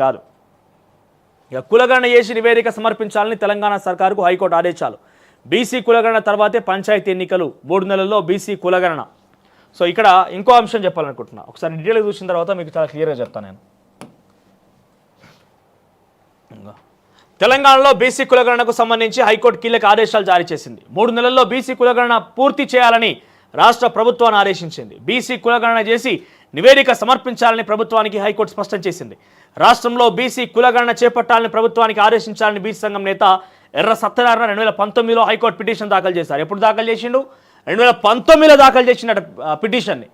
కాదు. ఇక కులగణన చేసి నివేదిక సమర్పించాలని తెలంగాణ సర్కారుకు హైకోర్టు ఆదేశాలు. బీసీ కులగణన తర్వాతే పంచాయతీ ఎన్నికలు, 3 నెలల్లో బీసీ కులగణన. సో ఇక్కడ ఇంకో అంశం చెప్పాలనుకుంటున్నా, ఒకసారి డీటెయిల్గా చూసిన తర్వాత మీకు చాలా క్లియర్గా చెప్తాను నేను. తెలంగాణలో బీసీ కులగణనకు సంబంధించి హైకోర్టు కీలక ఆదేశాలు జారీ చేసింది. 3 నెలల్లో బీసీ కులగణన పూర్తి చేయాలని రాష్ట్ర ప్రభుత్వాన్ని ఆదేశించింది. బీసీ కులగణన చేసి నివేదిక సమర్పించాలని ప్రభుత్వానికి హైకోర్టు స్పష్టం చేసింది. రాష్ట్రంలో బీసీ కులగణన చేపట్టాలని ప్రభుత్వానికి ఆదేశించాలని బీసీ సంఘం నేత ఎర్ర సత్యనారాయణ 2019లో హైకోర్టు పిటిషన్ దాఖలు చేశారు. ఎప్పుడు దాఖలు చేసిండు? 2019లో దాఖలు చేసిన పిటిషన్ని.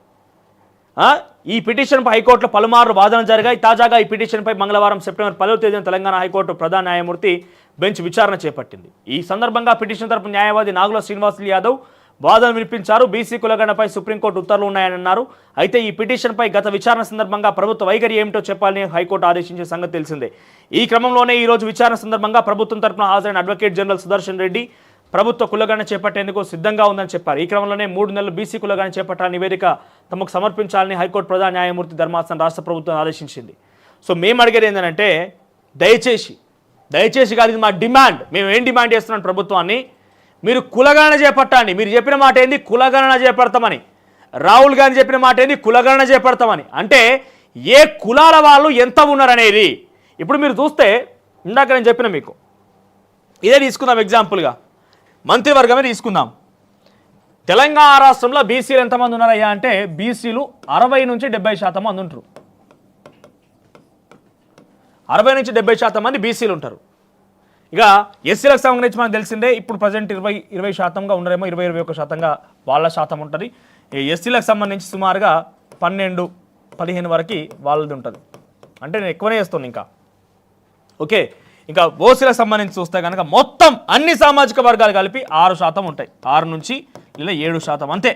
ఈ పిటిషన్పై హైకోర్టులో పలుమార్లు వాదనలు జరిగాయి. తాజాగా ఈ పిటిషన్పై మంగళవారం సెప్టెంబర్ 10వ తేదీన తెలంగాణ హైకోర్టు ప్రధాన న్యాయమూర్తి బెంచ్ విచారణ చేపట్టింది. ఈ సందర్భంగా పిటిషన్ తరపు న్యాయవాది నాగుల శ్రీనివాసులు యాదవ్ వాదన వినిపించారు. బీసీ కులగణనపై సుప్రీంకోర్టు ఉత్తర్వులు ఉన్నాయని అన్నారు. అయితే ఈ పిటిషన్పై గత విచారణ సందర్భంగా ప్రభుత్వ వైఖరి ఏమిటో చెప్పాలని హైకోర్టు ఆదేశించిన సంగతి తెలిసిందే. ఈ క్రమంలోనే ఈరోజు విచారణ సందర్భంగా ప్రభుత్వం తరపున హాజరైన అడ్వకేట్ జనరల్ సుదర్శన్ రెడ్డి ప్రభుత్వ కులగణన చేపట్టేందుకు సిద్ధంగా ఉందని చెప్పారు. ఈ క్రమంలోనే 3 నెలలు బీసీ కులగణన చేపట్టాలని నివేదిక తమకు సమర్పించాలని హైకోర్టు ప్రధాన న్యాయమూర్తి ధర్మాసనం రాష్ట్ర ప్రభుత్వం ఆదేశించింది. సో మేము అడిగేది ఏంటంటే, దయచేసి కాదు, ఇది మా డిమాండ్. మేము ఏం డిమాండ్ చేస్తున్నాం ప్రభుత్వాన్ని, మీరు కులగణన చేపట్టండి. మీరు చెప్పిన మాట ఏంది? కులగణన చేపడతామని. రాహుల్ గాంధీ చెప్పిన మాట ఏంది? కులగణన చేపడతామని. అంటే ఏ కులాల వాళ్ళు ఎంత ఉన్నారనేది ఇప్పుడు మీరు చూస్తే, ఇందాక నేను చెప్పిన మీకు ఇదే తీసుకుందాం ఎగ్జాంపుల్గా, మంత్రివర్గమే తీసుకుందాం. తెలంగాణ రాష్ట్రంలో బీసీలు ఎంతమంది ఉన్నారయ్యా అంటే, బీసీలు 60 నుంచి 70% మంది ఉంటారు. 60 నుంచి 70% మంది బీసీలు ఉంటారు. ఇక ఎస్సీలకు సంబంధించి మనకు తెలిసిందే, ఇప్పుడు ప్రజెంట్ 20% ఉన్నారేమో, 20-21% వాళ్ళ శాతం ఉంటుంది. ఎస్సీలకు సంబంధించి సుమారుగా 12-15 వరకు వాళ్ళది ఉంటుంది. అంటే నేను ఎక్కువనే చేస్తాను ఇంకా. ఓకే, ఇంకా ఓసీలకు సంబంధించి చూస్తే కనుక మొత్తం అన్ని సామాజిక వర్గాలు కలిపి 6% ఉంటాయి. 6 నుంచి లేదా 7% అంతే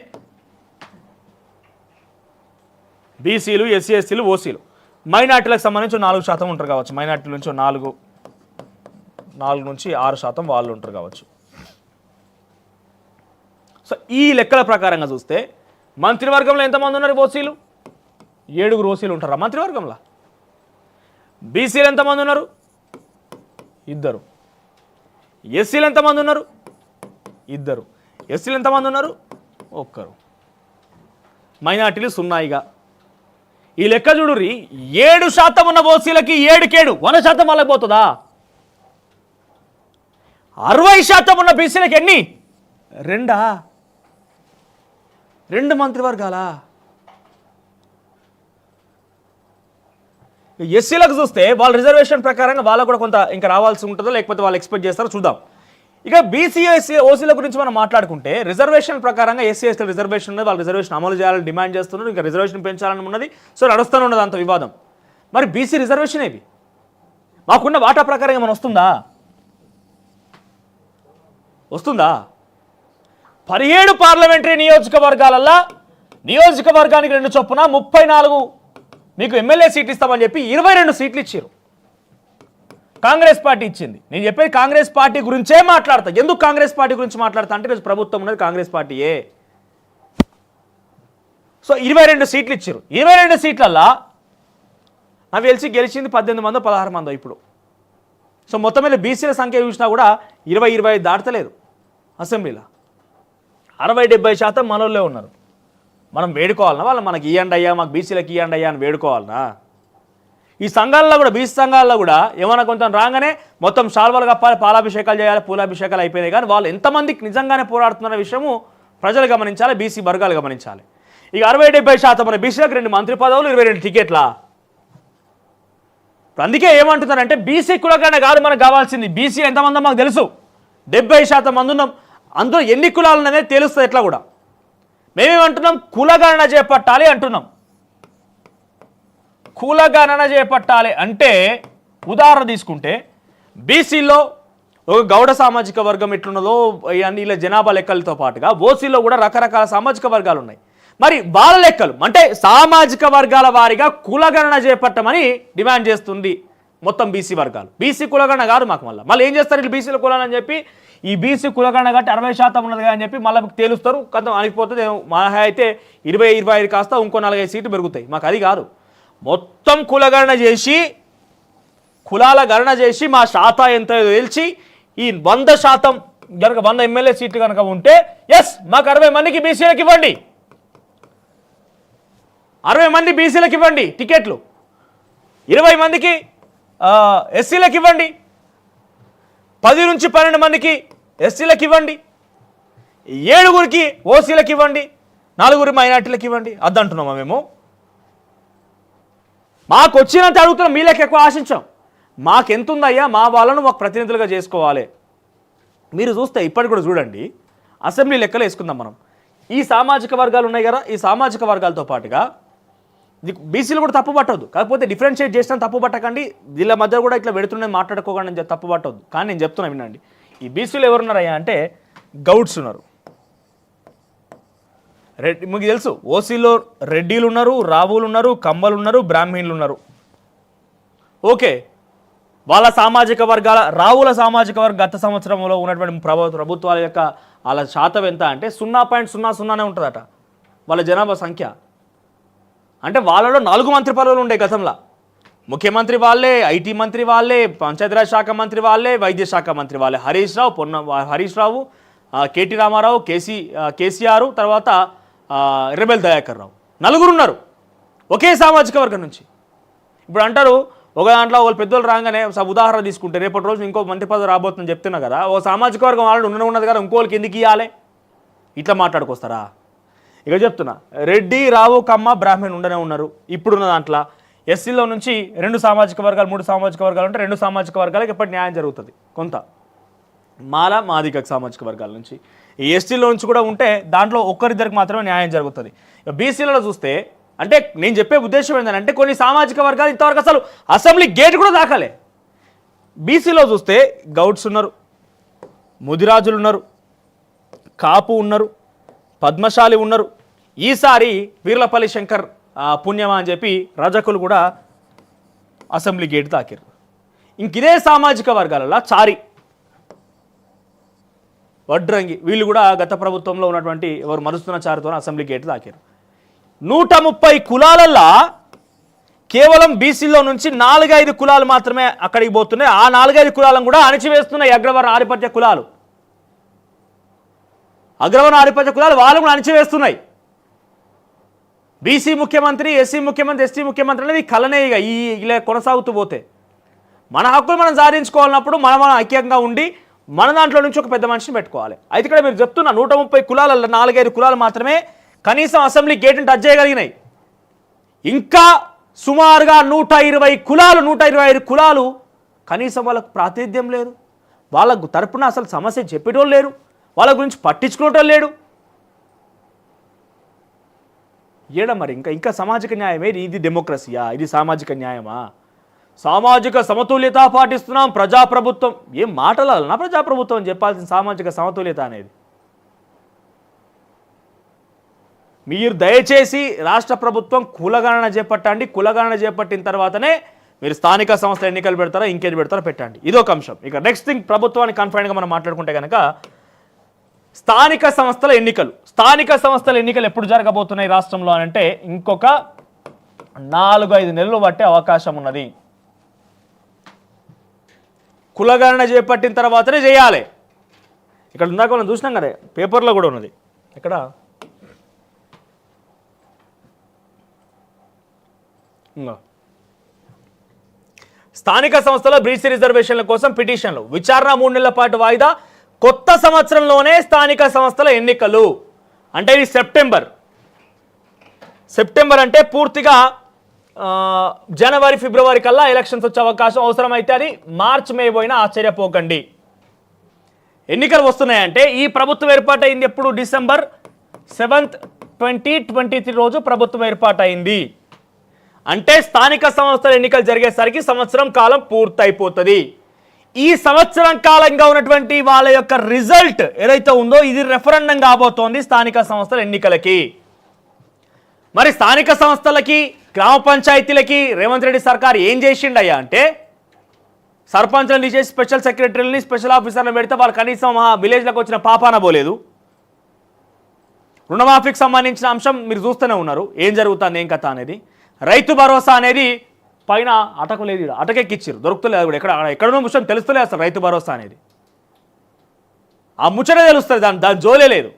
బీసీలు, ఎస్సీ ఎస్టీలు, ఓసీలు. మైనార్టీలకు సంబంధించి 4% ఉంటారు కావచ్చు. మైనార్టీల నుంచి 4 నుంచి 6% వాళ్ళు ఉంటారు కావచ్చు. సో ఈ లెక్కల ప్రకారంగా చూస్తే మంత్రివర్గంలో ఎంతమంది ఉన్నారు? ఓసీలు 7 ఓసీలు ఉంటారా మంత్రివర్గంలో? బీసీలు ఎంతమంది ఉన్నారు? 2. ఎస్సీలు ఎంతమంది ఉన్నారు? 2. ఎస్సీలు ఎంతమంది ఉన్నారు? 1. మైనార్టీలు 0. ఈ లెక్క చూడుర్రి, 7% ఉన్న ఓసీలకి 7 100% వాళ్ళకి పోతుందా? 60% ఉన్న బీసీలకు ఎన్ని? 2 మంత్రివర్గాలా? ఎస్సీలకు చూస్తే వాళ్ళ రిజర్వేషన్ ప్రకారంగా వాళ్ళకు కూడా కొంత ఇంకా రావాల్సి ఉంటుందో లేకపోతే వాళ్ళు ఎక్స్పెక్ట్ చేస్తారో చూద్దాం. ఇక బీసీ, ఎస్సీ, ఓసీల గురించి మనం మాట్లాడుకుంటే, రిజర్వేషన్ ప్రకారంగా ఎస్సీ ఎస్టీ రిజర్వేషన్ ఉన్నది. వాళ్ళ రిజర్వేషన్ అమలు చేయాలని డిమాండ్ చేస్తున్నారు. ఇంకా రిజర్వేషన్ పెంచాలని ఉన్నది. సో నడుస్తూనే ఉన్నది అంత వివాదం. మరి బీసీ రిజర్వేషన్ ఏవి? మాకున్న వాటా ప్రకారం ఏమైనా వస్తుందా? 17 పార్లమెంటరీ నియోజకవర్గాలల్లో నియోజకవర్గానికి 2 చొప్పున 34 మీకు ఎమ్మెల్యే సీట్లు ఇస్తామని చెప్పి 22 సీట్లు ఇచ్చారు. కాంగ్రెస్ పార్టీ ఇచ్చింది. నేను చెప్పేది కాంగ్రెస్ పార్టీ గురించే మాట్లాడతా. ఎందుకు కాంగ్రెస్ పార్టీ గురించి మాట్లాడతా అంటే, ఈరోజు ప్రభుత్వం ఉన్నది కాంగ్రెస్ పార్టీయే. సో 22 సీట్లు ఇచ్చారు. 22 సీట్లల్లో నాకు తెలిసి గెలిచింది 18 మందో 16 మందో ఇప్పుడు. సో మొత్తం మీద బీసీల సంఖ్య చూసినా కూడా 20-25 దాటలేదు అసెంబ్లీలో. 60-70% మనోళ్ళే ఉన్నారు. మనం వేడుకోవాలన్నా వాళ్ళు మనకి ఇవ్వండి అయ్యా, మాకు బీసీలకు ఇవ్వండి అయ్యా అని వేడుకోవాలన్నా? ఈ సంఘాల్లో కూడా, బీసీ సంఘాల్లో కూడా ఏమైనా కొంచెం రాగానే మొత్తం శాల్వాలు కప్పాలి, పాలాభిషేకాలు చేయాలి, పూలాభిషేకాలు అయిపోయినాయి. కానీ వాళ్ళు ఎంతమందికి నిజంగానే పోరాడుతున్న విషయము ప్రజలు గమనించాలి, బీసీ వర్గాలు గమనించాలి. ఇక 60-70% మన బీసీలకు 2 మంత్రి పదవులు, 22 టికెట్లా? అందుకే ఏమంటున్నారంటే, బీసీ కులగణన కాదు మనకు కావాల్సింది. బీసీ ఎంతమందో మాకు తెలుసు, 70% మంది ఉన్నాం. అందులో ఎన్ని కులాలు ఉన్నదే తెలుస్తుంది. ఎట్లా కూడా మేమేమంటున్నాం, కులగణన చేపట్టాలి అంటున్నాం. కులగణన చేపట్టాలి అంటే ఉదాహరణ తీసుకుంటే, బీసీలో ఒక గౌడ సామాజిక వర్గం ఎట్లున్నదో అన్ని ఇలా జనాభా లెక్కలతో పాటుగా ఓసీలో కూడా రకరకాల సామాజిక వర్గాలు ఉన్నాయి. మరి వాళ్ళ లెక్కలు అంటే సామాజిక వర్గాల వారీగా కులగణన చేపట్టమని డిమాండ్ చేస్తుంది మొత్తం బీసీ వర్గాలు. బీసీ కులగణన కాదు మాకు. మళ్ళీ ఏం చేస్తారు వీళ్ళు, బీసీల కులాలని అని చెప్పి ఈ బీసీ కులగణన కట్టి 60% ఉన్నది అని చెప్పి మళ్ళీ తేలుస్తారు. కొంత అనిగిపోతుంది. మహా అయితే 20-25 కాస్త ఇంకో 4-5 సీట్లు పెరుగుతాయి. మాకు అది కాదు. మొత్తం కులగణన చేసి కులాల గణన చేసి మా శాతం ఎంత తేల్చి ఈ 100% కనుక 100 ఎమ్మెల్యే సీట్లు కనుక ఉంటే ఎస్ మాకు 60 మందికి బీసీలకు ఇవ్వండి, 60 మంది బీసీలకు ఇవ్వండి టికెట్లు, 20 మందికి ఎస్సీలకు ఇవ్వండి, 10 నుంచి 12 మందికి ఎస్సీలకు ఇవ్వండి, 7గురికి ఓసీలకు ఇవ్వండి, 4 మైనార్టీలకు ఇవ్వండి. అద్దంటున్నామా మేము? మాకు వచ్చినంత అడుగుతున్నాం, మీలోకి ఎక్కువ ఆశించాం. మాకెంత ఉందయ్యా, మా వాళ్ళను మాకు ప్రతినిధులుగా చేసుకోవాలి. మీరు చూస్తే ఇప్పటికి కూడా చూడండి, అసెంబ్లీ లెక్కలు వేసుకుందాం మనం. ఈ సామాజిక వర్గాలు ఉన్నాయి కదా, ఈ సామాజిక వర్గాలతో పాటుగా బీసీలు కూడా తప్పు పట్టవద్దు, కాకపోతే డిఫరెన్షియేట్ చేసినా తప్పు పట్టకండి, వీళ్ళ మధ్య కూడా ఇట్లా పెడుతున్నాయి మాట్లాడుకోకండి అని తప్పు పట్టవద్దు. కానీ నేను చెప్తున్నా వినండి, ఈ బీసీలు ఎవరున్నారయ్యా అంటే గౌడ్స్ ఉన్నారు, మీకు తెలుసు ఓసీలో రెడ్డిలు ఉన్నారు, రావులు ఉన్నారు, కమ్మలు ఉన్నారు, బ్రాహ్మణులు ఉన్నారు. ఓకే, వాళ్ళ సామాజిక వర్గాల రావుల సామాజిక వర్గ గత సంవత్సరంలో ఉన్నటువంటి ప్రభుత్వాల యొక్క వాళ్ళ శాతం ఎంత అంటే 0.00నే ఉంటుందట వాళ్ళ జనాభా సంఖ్య. అంటే వాళ్ళలో 4 మంత్రి పదవులు ఉండే గతంలో. ముఖ్యమంత్రి వాళ్ళే, ఐటీ మంత్రి వాళ్ళే, పంచాయతీరాజ్ శాఖ మంత్రి వాళ్ళే, వైద్య శాఖ మంత్రి వాళ్ళే. హరీష్ రావు, కేటీ రామారావు, కేసీఆర్, తర్వాత ఎర్రబెల్లి దయాకర్ రావు, 4 ఉన్నారు ఒకే సామాజిక వర్గం నుంచి. ఇప్పుడు అంటారు ఒక దాంట్లో వాళ్ళు పెద్దోళ్ళు రాగానే ఉదాహరణ తీసుకుంటే రేపటి రోజు ఇంకో మంత్రి పదవి రాబోతుందని చెప్తున్నా కదా, ఓ సామాజిక వర్గం వాళ్ళు ఉన్నది కదా, ఇంకోళ్ళకి ఎందుకు ఇవ్వాలి? ఇట్లా మాట్లాడుకొస్తారా? ఇక చెప్తున్నా, రెడ్డి, రావు, కమ్మ, బ్రాహ్మణ్ ఉండనే ఉన్నారు. ఇప్పుడున్న దాంట్లో ఎస్సీలో నుంచి 2 సామాజిక వర్గాలు 3 సామాజిక వర్గాలు ఉంటే 2 సామాజిక వర్గాలకు ఎప్పటి న్యాయం జరుగుతుంది కొంత. మాదిగ సామాజిక వర్గాల నుంచి ఈ ఎస్టీలో నుంచి కూడా ఉంటే దాంట్లో ఒక్కరిద్దరికి మాత్రమే న్యాయం జరుగుతుంది. బీసీలలో చూస్తే అంటే నేను చెప్పే ఉద్దేశం ఏంటంటే కొన్ని సామాజిక వర్గాలు ఇంతవరకు అసలు అసెంబ్లీ గేట్ కూడా దాకాలే. బీసీలో చూస్తే గౌడ్స్ ఉన్నారు, ముదిరాజులు ఉన్నారు, కాపు ఉన్నారు, పద్మశాలి ఉన్నారు. ఈసారి వీర్లపల్లి శంకర్ పుణ్యమా అని చెప్పి రజకులు కూడా అసెంబ్లీ గేట్ దాకారు. ఇంకిదే సామాజిక వర్గాలలో చారి, వడ్రంగి వీళ్ళు కూడా గత ప్రభుత్వంలో ఉన్నటువంటి ఎవరు మరుస్తున్న చారితో అసెంబ్లీ గేట్ దాకారు. 130 కులాలల్లో కేవలం బీసీలో నుంచి 4-5 కులాలు మాత్రమే అక్కడికి పోతున్నాయి. ఆ 4-5 కులాలను కూడా అణిచివేస్తున్నాయి అగ్రవర్ణ ఆధిపత్య కులాలు. అగ్రవర్ణ ఆధిపత్య కులాలు వాళ్ళు కూడా అణిచివేస్తున్నాయి. బీసీ ముఖ్యమంత్రి, ఎస్సీ ముఖ్యమంత్రి, ఎస్టీ ముఖ్యమంత్రి అనేది కలనే ఇక ఇలా కొనసాగుతూ పోతే మన హక్కులు మనం సాధించుకోవాలన్నప్పుడు మనం ఐక్యంగా ఉండి మన దాంట్లో నుంచి ఒక పెద్ద మనిషిని పెట్టుకోవాలి. అయితే ఇక్కడ మీరు చెప్తున్న 130 కులాలలో 4-5 కులాలు మాత్రమే కనీసం అసెంబ్లీ గేట్ని టచ్ చేయగలిగినాయి. ఇంకా సుమారుగా 125 కులాలు కనీసం వాళ్ళకు ప్రాతినిధ్యం లేదు, వాళ్ళకు తరపున అసలు సమస్య చెప్పేటోళ్ళు లేరు, వాళ్ళ గురించి పట్టించుకునేటోళ్ళు లేడు. ఏడ మరి ఇంకా సామాజిక న్యాయమే? ఇది డెమోక్రసీయా? ఇది సామాజిక న్యాయమా? సామాజిక సమతుల్యత పాటిస్తున్నాం, ప్రజాప్రభుత్వం. ఏం మాటలన్నా ప్రజాప్రభుత్వం అని చెప్పాల్సిన సామాజిక సమతుల్యత అనేది? మీరు దయచేసి రాష్ట్ర ప్రభుత్వం కులగణన చేపట్టండి. కులగణన చేపట్టిన తర్వాతనే మీరు స్థానిక సంస్థల ఎన్నికలు పెడతారా, ఇంకేది పెడతారో పెట్టండి. ఇదొక అంశం. ఇక నెక్స్ట్ థింగ్, ప్రభుత్వానికి కన్ఫైన్గా మనం మాట్లాడుకుంటే కనుక స్థానిక సంస్థల ఎన్నికలు. స్థానిక సంస్థల ఎన్నికలు ఎప్పుడు జరగబోతున్నాయి రాష్ట్రంలో అని అంటే ఇంకొక 4-5 నెలలు పట్టే అవకాశం ఉన్నది. కులగణన చేపట్టిన తర్వాతనే చేయాలి. ఇక్కడ ఇందాక మనం చూసినాం కదా, పేపర్లో కూడా ఉన్నది. ఇక్కడ స్థానిక సంస్థల బీసీ రిజర్వేషన్ల కోసం పిటిషన్లు విచారణ 3 నెలల పాటు వాయిదా. కొత్త సంవత్సరంలోనే స్థానిక సంస్థల ఎన్నికలు. అంటే ఇది సెప్టెంబర్ అంటే పూర్తిగా జనవరి ఫిబ్రవరి కల్లా ఎలక్షన్స్ వచ్చే అవకాశం. అవసరమైతే అది మార్చ్ మే పోయినా ఆశ్చర్యపోకండి. ఎన్నికలు వస్తున్నాయంటే ఈ ప్రభుత్వం ఏర్పాటైంది ఎప్పుడు? డిసెంబర్ 7, 2023 రోజు ప్రభుత్వం ఏర్పాటైంది. అంటే స్థానిక సంస్థల ఎన్నికలు జరిగేసరికి సంవత్సరం కాలం పూర్తయిపోతుంది. ఈ సంవత్సరం కాలంగా ఉన్నటువంటి వాళ్ళ యొక్క రిజల్ట్ ఏదైతే ఉందో ఇది రెఫరెండం కాబోతోంది స్థానిక సంస్థల ఎన్నికలకి. మరి స్థానిక సంస్థలకి, గ్రామ పంచాయతీలకి రేవంత్ రెడ్డి సర్కార్ ఏం చేసిండయ్యా అంటే సర్పంచ్లను తీసేసి స్పెషల్ సెక్రటరీలని, స్పెషల్ ఆఫీసర్లను పెడితే వాళ్ళు కనీసం విలేజ్లకు వచ్చిన పాపాన పోలేదు. రుణమాఫీకి సంబంధించిన అంశం మీరు చూస్తూనే ఉన్నారు ఏం జరుగుతుంది, ఏం కథ అనేది. రైతు భరోసా అనేది పైన అటక లేదు, అటకెక్కిచ్చారు, దొరుకుతలేదు కూడా. ఎక్కడో విషయం తెలుస్తలేదు అసలు రైతు భరోసా అనేది. ఆ ముచ్చట తెలుస్తుంది, దాని జోలే లేదు.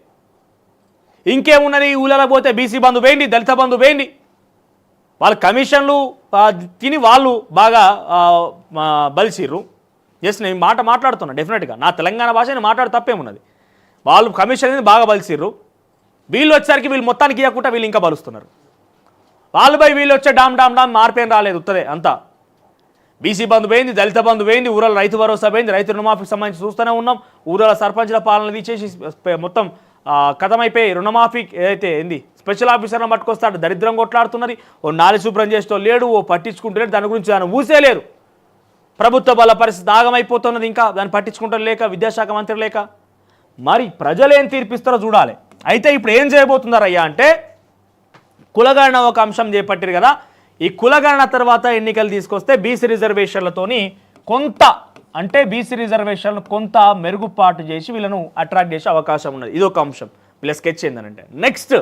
ఇంకేమున్నది, ఊళ్ళలో పోతే బీసీ బంధు పోయింది, దళిత బంధు పోయింది. వాళ్ళ కమిషన్లు తిని వాళ్ళు బాగా బలిసిర్రు. జస్ట్ నేను మాట్లాడుతున్నా, డెఫినెట్గా నా తెలంగాణ భాష నేను మాట్లాడే తప్పేమున్నది. వాళ్ళు కమిషన్ బాగా బలిసిర్రు. వీళ్ళు వచ్చేసరికి వీళ్ళు మొత్తానికి ఇవ్వకుండా వీళ్ళు ఇంకా బలుస్తున్నారు. వాళ్ళు పోయి వీళ్ళు వచ్చే డామ్ మార్పేం రాలేదు, ఉత్తదే అంతా. బీసీ బంధు పోయింది, దళిత బంధు పోయింది, ఊరల రైతు భరోసా పోయింది, రైతు రుణమాఫీకి సంబంధించి చూస్తూనే ఉన్నాం. ఊరల సర్పంచ్ల పాలన తీసేసి మొత్తం కథమైపోయి రుణమాఫీ ఏదైతే ఏంది స్పెషల్ ఆఫీసర్లను పట్టుకొస్తాడు, దరిద్రం కొట్లాడుతున్నది. ఓ నాలి శుభ్రం చేస్తూ లేడు, ఓ పట్టించుకుంటలేడు, దాని గురించి దాన్ని ఊసేలేరు. ప్రభుత్వ బల పరిస్థితి ఆగమైపోతున్నది, ఇంకా దాన్ని పట్టించుకుంటారు లేక, విద్యాశాఖ మంత్రి లేక. మరి ప్రజలు ఏం తీర్పిస్తారో చూడాలి. అయితే ఇప్పుడు ఏం చేయబోతున్నారయ్యా అంటే, కులగణన ఒక అంశం చేపట్టారు కదా, ఈ కులగణన తర్వాత ఎన్నికలు తీసుకొస్తే బీసీ రిజర్వేషన్లతోని కొంత, అంటే బీసీ రిజర్వేషన్లు కొంత మెరుగుపాటు చేసి వీళ్ళను అట్రాక్ట్ చేసే అవకాశం ఉన్నది. ఇది ఒక అంశం. వీళ్ళ స్కెచ్ ఏంటంటే, నెక్స్ట్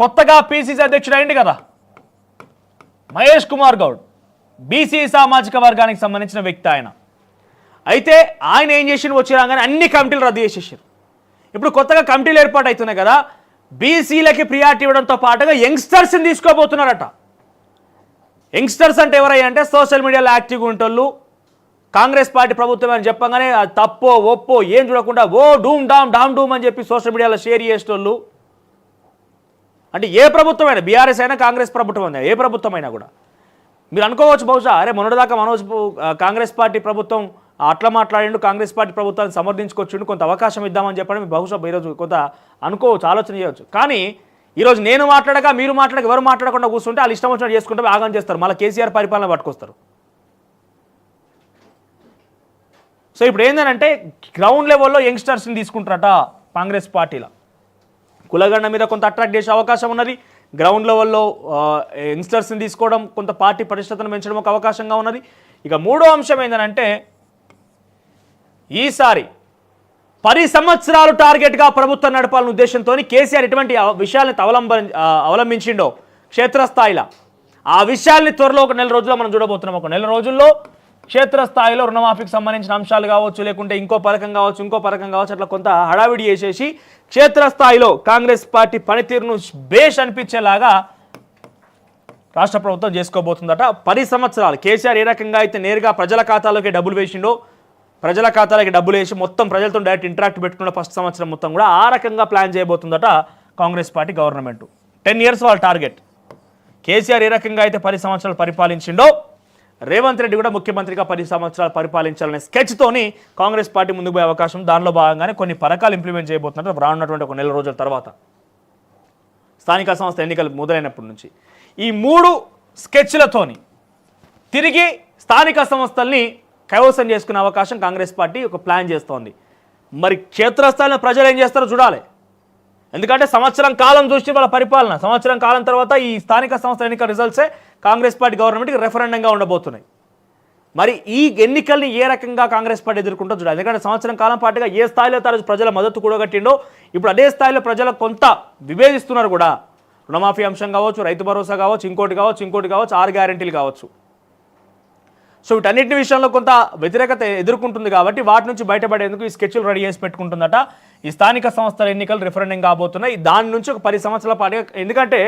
కొత్తగా పీసీసీ అధ్యక్షుడు అయింది కదా మహేష్ కుమార్ గౌడ్, బీసీ సామాజిక వర్గానికి సంబంధించిన వ్యక్తి ఆయన. అయితే ఆయన ఏం చేసి వచ్చి రాగానే అన్ని కమిటీలు రద్దు చేసేసారు. ఇప్పుడు కొత్తగా కమిటీలు ఏర్పాటు అవుతున్నాయి కదా, బీసీలకి ప్రియారిటీ ఇవ్వడంతో పాటుగా యంగ్స్టర్స్ని తీసుకోబోతున్నారట. యంగ్స్టర్స్ అంటే ఎవరయ్యా అంటే, సోషల్ మీడియాలో యాక్టివ్గా ఉంటోళ్ళు, కాంగ్రెస్ పార్టీ ప్రభుత్వం అని చెప్పగానే అది తప్పో ఒప్పో ఏం చూడకుండా ఓ డామ్ డూమ్ అని చెప్పి సోషల్ మీడియాలో షేర్ చేసేటోళ్ళు. అంటే ఏ ప్రభుత్వమైనా, బీఆర్ఎస్ అయినా కాంగ్రెస్ ప్రభుత్వం అయినా, ఏ ప్రభుత్వం అయినా కూడా మీరు అనుకోవచ్చు బహుశా, అరే మొన్నటిదాకా కాంగ్రెస్ పార్టీ ప్రభుత్వం అట్లా మాట్లాడిండు, కాంగ్రెస్ పార్టీ ప్రభుత్వాన్ని సమర్థించుకొచ్చిండు, కొంత అవకాశం ఇద్దామని చెప్పడం బహుశా ఈరోజు కొంత అనుకోవచ్చు, ఆలోచన చేయవచ్చు. కానీ ఈరోజు నేను మాట్లాడక మీరు మాట్లాడక ఎవరు మాట్లాడకుండా కూర్చుంటే వాళ్ళు ఇష్టం వచ్చినట్టు చేసుకుంటే ఆగం చేస్తారు, మళ్ళీ కేసీఆర్ పరిపాలన పట్టుకొస్తారు. సో ఇప్పుడు ఏంటంటే గ్రౌండ్ లెవెల్లో యంగ్స్టర్స్ని తీసుకుంటారట కాంగ్రెస్ పార్టీలో. కులగణన మీద కొంత అట్రాక్ట్ చేసే అవకాశం ఉన్నది. గ్రౌండ్ లెవెల్లో యంగ్స్టర్స్ని తీసుకోవడం, కొంత పార్టీ పరిస్థితులను పెంచడం ఒక అవకాశంగా ఉన్నది. ఇక మూడో అంశం ఏంటంటే, ఈసారి 10 సంవత్సరాలు టార్గెట్గా ప్రభుత్వం నడపాలనే ఉద్దేశంతో కేసీఆర్ ఎటువంటి విషయాలను అవలంబించిండో క్షేత్రస్థాయిలో, ఆ విషయాల్ని త్వరలో ఒక నెల రోజుల్లో మనం చూడబోతున్నాం. ఒక నెల రోజుల్లో క్షేత్రస్థాయిలో రుణమాఫీకి సంబంధించిన అంశాలు కావచ్చు, లేకుంటే ఇంకో పథకం కావచ్చు, అట్లా కొంత హడావిడి చేసేసి క్షేత్రస్థాయిలో కాంగ్రెస్ పార్టీ పనితీరును బేష్ అనిపించేలాగా రాష్ట్ర ప్రభుత్వం చేసుకోబోతుందట. 10 సంవత్సరాలు కేసీఆర్ ఏ రకంగా అయితే నేరుగా ప్రజల ఖాతాలోకి డబ్బులు వేసిండో, ప్రజల ఖాతాలకి డబ్బులు వేసి మొత్తం ప్రజలతో డైరెక్ట్ ఇంటరాక్ట్ పెట్టుకున్న ఫస్ట్ సంవత్సరం మొత్తం కూడా ఆ రకంగా ప్లాన్ చేయబోతుందట కాంగ్రెస్ పార్టీ గవర్నమెంట్. 10 years వాళ్ళ టార్గెట్. కేసీఆర్ ఏ రకంగా అయితే 10 సంవత్సరాలు పరిపాలించిండో, రేవంత్ రెడ్డి కూడా ముఖ్యమంత్రిగా 10 సంవత్సరాలు పరిపాలించాలనే స్కెచ్తోని కాంగ్రెస్ పార్టీ ముందుకు పోయే అవకాశం, దానిలో భాగంగానే కొన్ని పథకాలు ఇంప్లిమెంట్ చేయబోతున్నట్టు రానున్నటువంటి ఒక నెల రోజుల తర్వాత, స్థానిక సంస్థ ఎన్నికలు మొదలైనప్పటి నుంచి. ఈ 3 స్కెచ్లతోని తిరిగి స్థానిక సంస్థల్ని కైవసం చేసుకునే అవకాశం కాంగ్రెస్ పార్టీ ఒక ప్లాన్ చేస్తోంది. మరి క్షేత్రస్థాయిలో ప్రజలు ఏం చేస్తారో చూడాలి. ఎందుకంటే సంవత్సరం కాలం చూసి వాళ్ళ పరిపాలన, సంవత్సరం కాలం తర్వాత ఈ స్థానిక సంస్థ ఎన్నికల రిజల్ట్సే కాంగ్రెస్ పార్టీ గవర్నమెంట్కి రెఫరెండంగా ఉండబోతున్నాయి. మరి ఈ ఎన్నికల్ని ఏ రకంగా కాంగ్రెస్ పార్టీ ఎదుర్కొంటో చూడాలి. ఎందుకంటే సంవత్సరం కాలం పాటుగా ఏ స్థాయిలో తరచు ప్రజల మద్దతు కూడగట్టిండో, ఇప్పుడు అదే స్థాయిలో ప్రజలు కొంత విభేదిస్తున్నారు కూడా. రుణమాఫీ అంశం కావచ్చు, రైతు భరోసా కావచ్చు, ఇంకోటి కావచ్చు, 6 గ్యారెంటీలు కావచ్చు. సో వీటన్నిటి విషయంలో కొంత వ్యతిరేకత ఎదుర్కొంటుంది కాబట్టి వాటి నుంచి బయటపడేందుకు ఈ స్కెచ్లు రెడీ చేసి పెట్టుకుంటుందట. ఈ స్థానిక సంస్థల ఎన్నికలు రిఫరెండం కాబోతున్నాయి. దాని నుంచి ఒక 10 సంవత్సరాల పాటుగా, ఎందుకంటే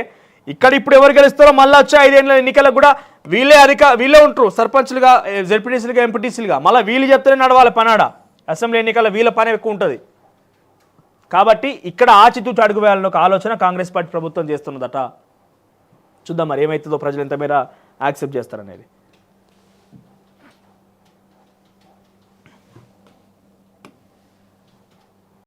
ఇక్కడ ఇప్పుడు ఎవరు గెలుస్తారో మళ్ళీ వచ్చే 5 ఏళ్ల ఎన్నికలకు కూడా వీళ్ళే ఉంటారు సర్పంచ్లుగా, జెడ్పీటీసీలుగా, ఎంపీటీసీలుగా. మళ్ళీ వీళ్ళు చెప్తేనే నడవాలి పనాడ. అసెంబ్లీ ఎన్నికల వీళ్ళ పని ఎక్కువ ఉంటుంది కాబట్టి ఇక్కడ ఆచితూచి అడుగు వేయాలని ఒక ఆలోచన కాంగ్రెస్ పార్టీ ప్రభుత్వం చేస్తున్నదట. చూద్దాం మరి ఏమవుతుందో, ప్రజలు ఎంత మేర యాక్సెప్ట్ చేస్తారనేది.